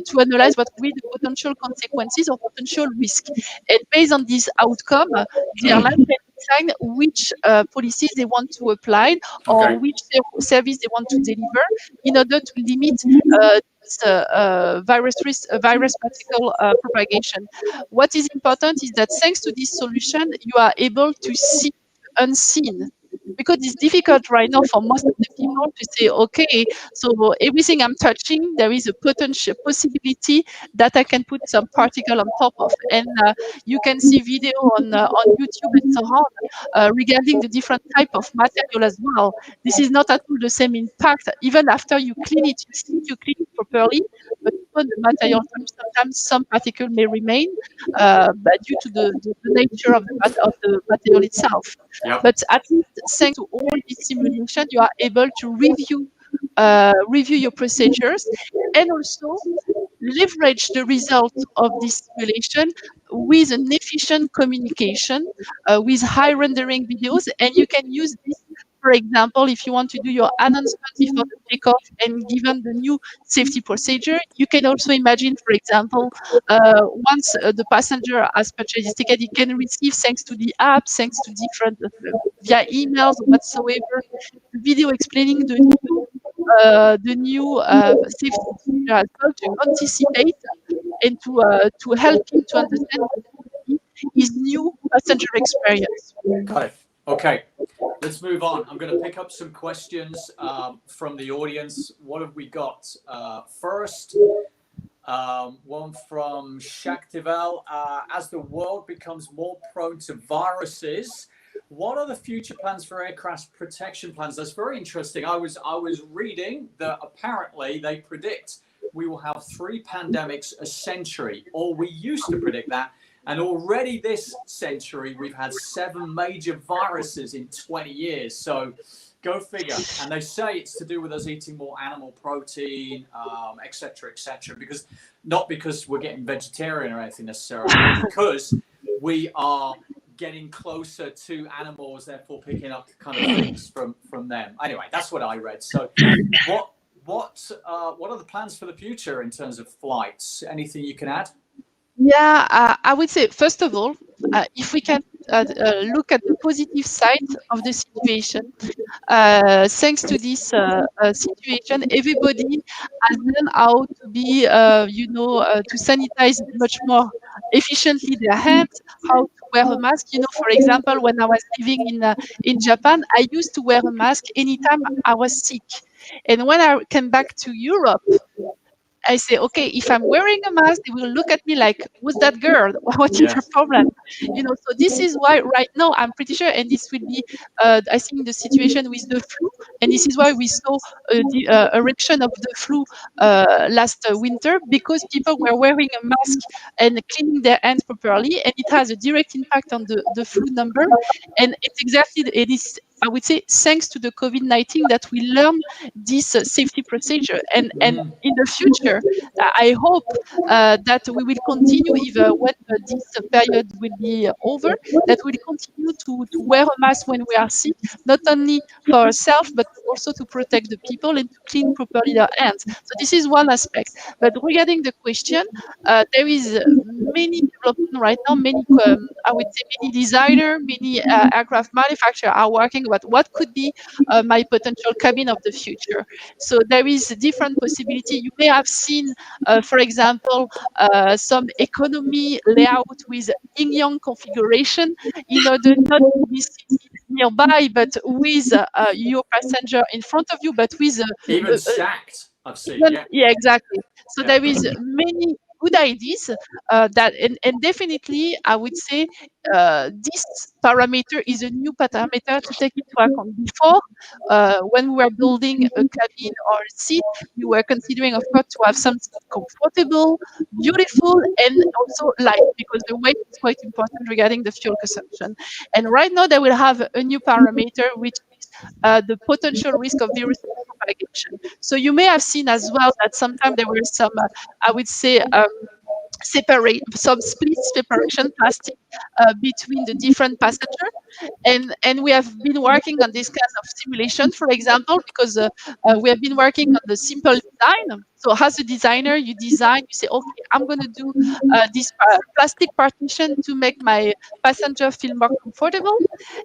to analyze what will be the potential consequences or potential risk. And based on this outcome, the airline can decide which policies they want to apply or which service they want to deliver in order to limit virus risk, virus particle propagation. What is important is that thanks to this solution, you are able to see unseen. Because it's difficult right now for most of the people to say, okay, so everything I'm touching, there is a potential possibility that I can put some particle on top of. And you can see video on YouTube and so on regarding the different type of material as well. This is not at all the same impact. Even after you clean it, you think you clean it properly, but even the material, sometimes some particle may remain but due to the nature of the material itself. Yep. But at least thanks to all this simulation, you are able to review your procedures and also leverage the result of this simulation with an efficient communication with high rendering videos. And you can use this, for example, if you want to do your announcement before the takeoff and given the new safety procedure, you can also imagine, for example, once the passenger has purchased his ticket, he can receive, thanks to the app, thanks to different, via emails whatsoever, video explaining the new safety procedure as well to anticipate and to help him to understand his new passenger experience. Got it. Okay, let's move on. I'm going to pick up some questions from the audience. What have we got? First, one from Shaktivel. As the world becomes more prone to viruses, what are the future plans for aircraft protection plans? That's very interesting. I was reading that apparently they predict we will have 3 pandemics a century, or we used to predict that. And already this century, we've had 7 major viruses in 20 years. So go figure. And they say it's to do with us eating more animal protein, et cetera, because not because we're getting vegetarian or anything necessarily, but because we are getting closer to animals, therefore picking up kind of things from them. Anyway, that's what I read. So what are the plans for the future in terms of flights? Anything you can add? Yeah, I would say, first of all, if we can look at the positive side of the situation, thanks to this situation, everybody has learned how to be, to sanitize much more efficiently their hands, how to wear a mask. For example, when I was living in Japan, I used to wear a mask anytime I was sick. And when I came back to Europe, I say, okay, if I'm wearing a mask, they will look at me like, who's that girl? What is your problem? So this is why right now I'm pretty sure, and this will be, I think, the situation with the flu, and this is why we saw the erection of the flu last winter, because people were wearing a mask and cleaning their hands properly, and it has a direct impact on the flu number. And it's exactly, it is, I would say, thanks to the COVID-19 that we learn this safety procedure. And in the future, I hope that we will continue, even when this period will be over, that we'll continue to wear a mask when we are sick, not only for ourselves, but also to protect the people and to clean properly their hands. So this is one aspect. But regarding the question, there is many development right now, many, I would say, many designers, many aircraft manufacturers are working about what could be my potential cabin of the future. So there is a different possibility. You may have seen, for example, some economy layout with yin-yang configuration in order not to be seated nearby, but with your passenger in front of you, but with even stacked. I've seen. Yeah, exactly. So there is many good ideas that, and definitely, I would say this parameter is a new parameter to take into account. Before, when we were building a cabin or a seat, you were considering, of course, to have something comfortable, beautiful, and also light, because the weight is quite important regarding the fuel consumption. And right now, they will have a new parameter, which is the potential risk of virus propagation. So you may have seen as well that sometimes there were some, I would say, separate some split separation plastic between the different passengers, and we have been working on this kind of simulation, for example, because we have been working on the simple design. So as a designer, you design, you say, okay, I'm going to do this plastic partition to make my passenger feel more comfortable,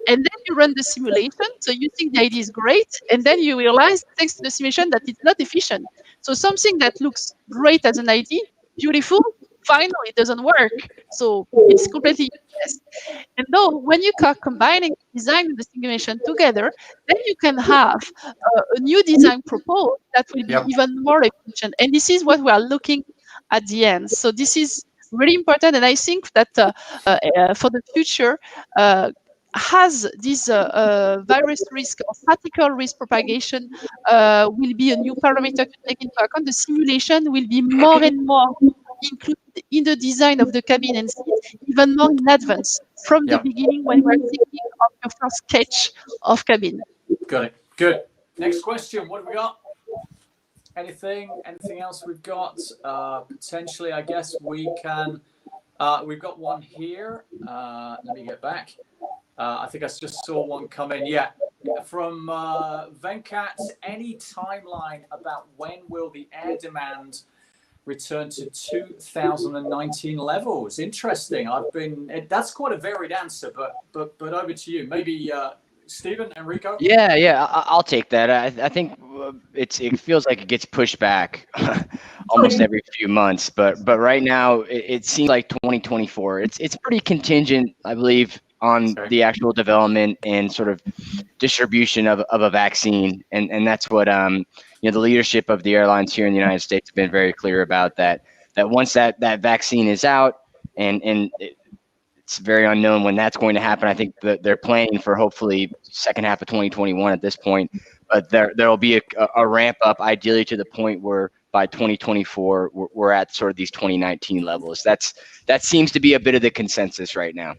and then you run the simulation. So you think the idea is great, and then you realize thanks to the simulation that it's not efficient. So something that looks great as an idea, beautiful, finally it doesn't work. So it's completely useless. And though when you are combining design and the simulation together, then you can have a new design proposed that will be even more efficient. And this is what we are looking at the end. So this is really important. And I think that for the future, has this virus risk or particle risk propagation will be a new parameter to take into account. The simulation will be more and more included in the design of the cabin and seats, even more in advance from the beginning when we're thinking of your first sketch of cabin. Got it. Good. Next question. What have we got? Anything else we've got? Potentially, I guess we can. We've got one here. Let me get back. I think I just saw one come in. Yeah, from Venkat. Any timeline about when will the air demand return to 2019 levels? Interesting. That's quite a varied answer, but over to you. Maybe Stephen, Enrico. Yeah, I'll take that. I think it feels like it gets pushed back almost every few months, but right now it seems like 2024. It's pretty contingent, I believe, on the actual development and sort of distribution of a vaccine, and that's what the leadership of the airlines here in the United States have been very clear about, that once that vaccine is out, and it's very unknown when that's going to happen. I think that they're planning for hopefully second half of 2021 at this point, but there will be a ramp up, ideally to the point where by 2024 we're at sort of these 2019 levels. That seems to be a bit of the consensus right now.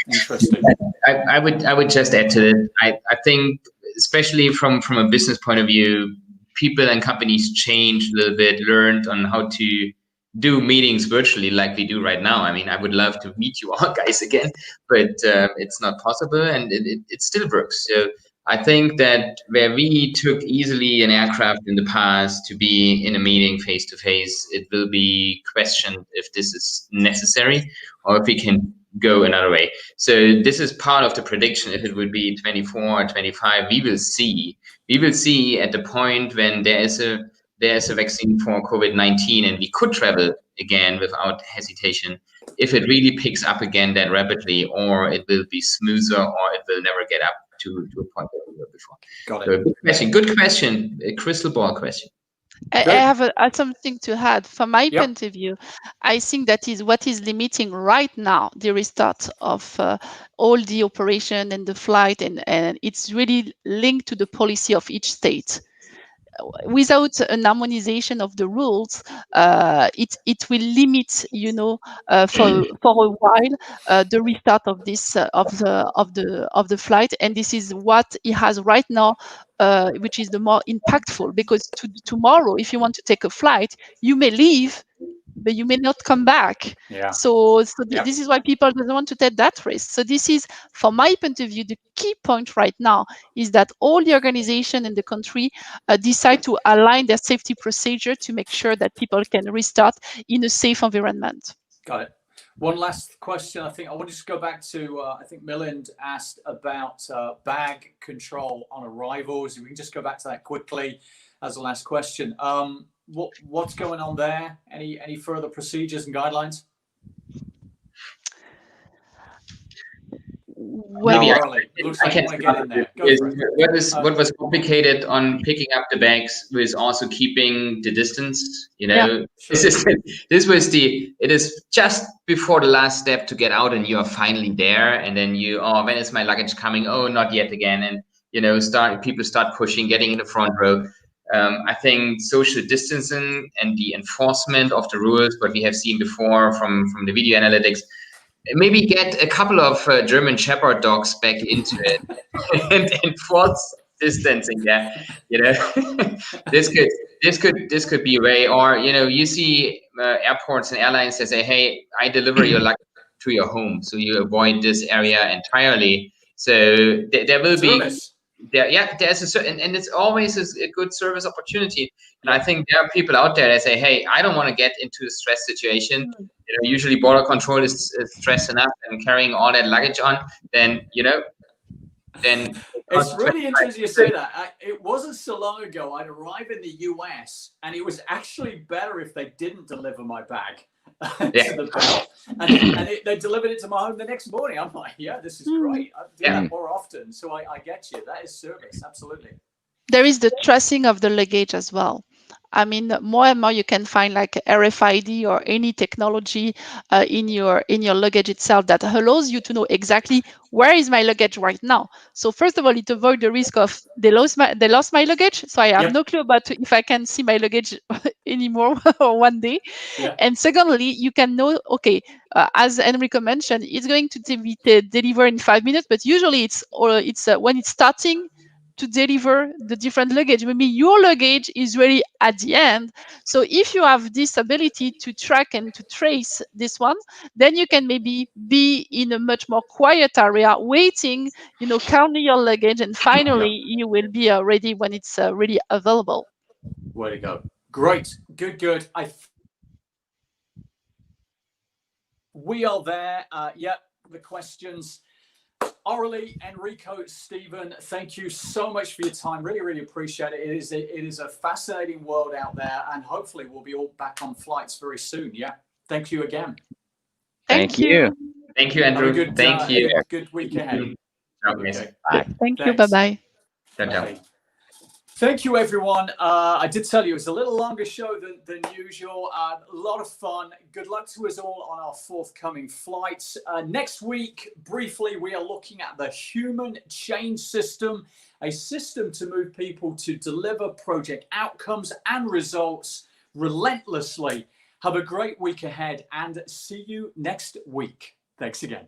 Interesting. I would just add to it. I think, especially from a business point of view, people and companies changed a little bit, learned on how to do meetings virtually like we do right now. I mean, I would love to meet you all guys again, but it's not possible, and it still works. So I think that where we took easily an aircraft in the past to be in a meeting face to face, it will be questioned if this is necessary or if we can go another way. So this is part of the prediction. If it would be 24 or 25, we will see. We will see at the point when there is a vaccine for COVID-19 and we could travel again without hesitation, if it really picks up again that rapidly, or it will be smoother, or it will never get up to a point where we were before. Got it. So good question. A crystal ball question. I have something to add. From my point of view, I think that is what is limiting right now the restart of all the operation and the flight, and it's really linked to the policy of each state. Without an harmonization of the rules, it will limit, for a while, the restart of this of the flight, and this is what it has right now, which is the more impactful, because tomorrow, if you want to take a flight, you may leave, but you may not come back. So this is why people don't want to take that risk. So this is, from my point of view, the key point right now is that all the organization in the country decide to align their safety procedure to make sure that people can restart in a safe environment. Got it. One last question. I think I want to just go back to, I think Milind asked about bag control on arrivals. We can just go back to that quickly as a last question. What's going on there? Any further procedures and guidelines? Well, I can get in there. What was complicated on picking up the bags was also keeping the distance. It is just before the last step to get out, and you are finally there, and then when is my luggage coming? Oh, not yet again, and people start pushing, getting in the front row. I think social distancing and the enforcement of the rules, what we have seen before from the video analytics, maybe get a couple of German Shepherd dogs back into it and enforce distancing. Yeah, you know, this could be a way. Or you see airports and airlines that say, "Hey, I deliver your luggage to your home, so you avoid this area entirely." So there will Service. be there's a certain, and it's always a good service opportunity. And I think there are people out there that say, "Hey, I don't want to get into a stress situation." Usually border control is stress enough, and carrying all that luggage on, then It's really interesting you say that. It wasn't so long ago I'd arrive in the US, and it was actually better if they didn't deliver my bag to the bell, and they delivered it to my home the next morning. I'm like, yeah, this is great. I do that more often, so I get you. That is service, absolutely. There is the tracing of the luggage as well. I mean, more and more you can find like RFID or any technology in your luggage itself that allows you to know exactly where is my luggage right now. So first of all, it avoids the risk of they lost my luggage, so I have no clue about if I can see my luggage anymore or one day. And secondly, you can know, okay, as Enrico mentioned, it's going to be delivered in 5 minutes, but usually it's when it's starting to deliver the different luggage. Maybe your luggage is really at the end. So if you have this ability to track and to trace this one, then you can maybe be in a much more quiet area, waiting, counting your luggage, and finally you will be ready when it's really available. Way to go. Great. Good. We are there. The questions. Aurélie, Enrico, Stephen, thank you so much for your time. Really, really appreciate it. It is a fascinating world out there, and hopefully we'll be all back on flights very soon. Yeah. Thank you again. Thank you. Thank you, Andrew. Thank you. Good week ahead. Okay. Bye. Thank you. Bye-bye. Ciao. Thank you, everyone. I did tell you it's a little longer show than usual. A lot of fun. Good luck to us all on our forthcoming flights. Next week, briefly, we are looking at the human change system, a system to move people to deliver project outcomes and results relentlessly. Have a great week ahead and see you next week. Thanks again.